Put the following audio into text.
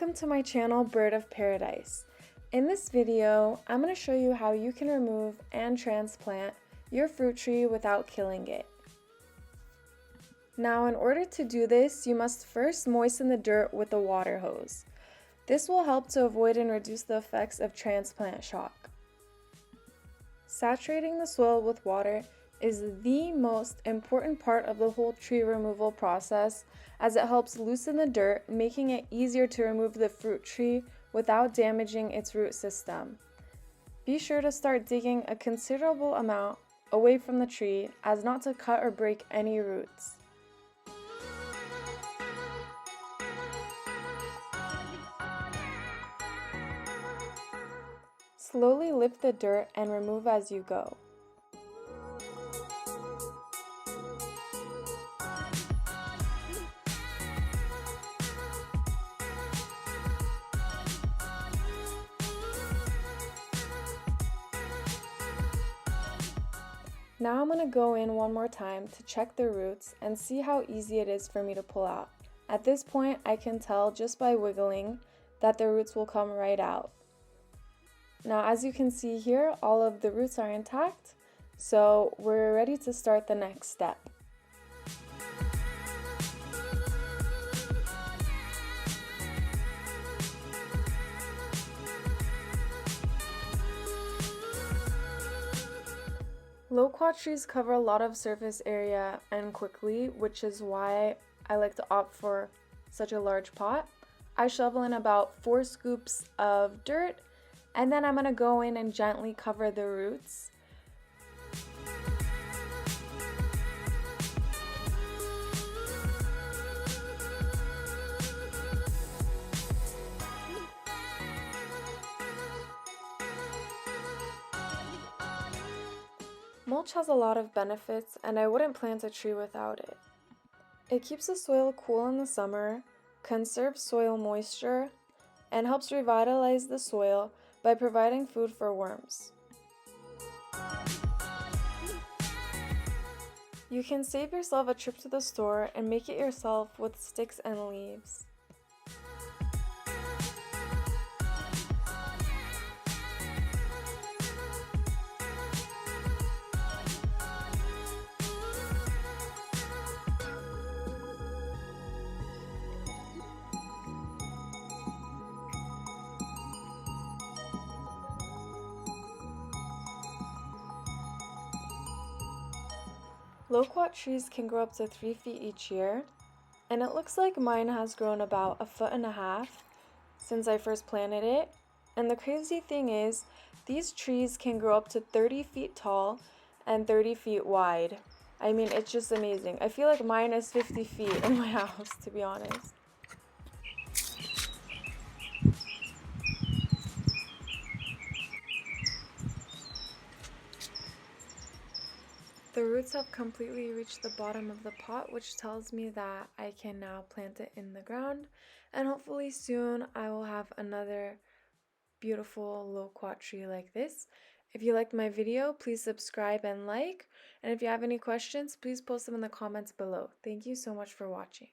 Welcome to my channel, Bird of Paradise. In this video, I'm going to show you how you can remove and transplant your fruit tree without killing it. Now, in order to do this, you must first moisten the dirt with a water hose. This will help to avoid and reduce the effects of transplant shock. Saturating the soil with water is the most important part of the whole tree removal process, as it helps loosen the dirt, making it easier to remove the fruit tree without damaging its root system. Be sure to start digging a considerable amount away from the tree as not to cut or break any roots. Slowly lift the dirt and remove as you go. Now I'm going to go in one more time to check the roots and see how easy it is for me to pull out. At this point, I can tell just by wiggling that the roots will come right out. Now, as you can see here, all of the roots are intact, so we're ready to start the next step. Loquat trees cover a lot of surface area and quickly, which is why I like to opt for such a large pot. I shovel in about 4 scoops of dirt, and then I'm going to go in and gently cover the roots. Mulch has a lot of benefits, and I wouldn't plant a tree without it. It keeps the soil cool in the summer, conserves soil moisture, and helps revitalize the soil by providing food for worms. You can save yourself a trip to the store and make it yourself with sticks and leaves. Loquat trees can grow up to 3 feet each year, and it looks like mine has grown about 1.5 feet since I first planted it. And the crazy thing is, these trees can grow up to 30 feet tall and 30 feet wide. I mean, it's just amazing. I feel like mine is 50 feet in my house, to be honest. The roots have completely reached the bottom of the pot, which tells me that I can now plant it in the ground, and hopefully soon I will have another beautiful loquat tree like this. If you liked my video, please subscribe and like, and if you have any questions, please post them in the comments below. Thank you so much for watching.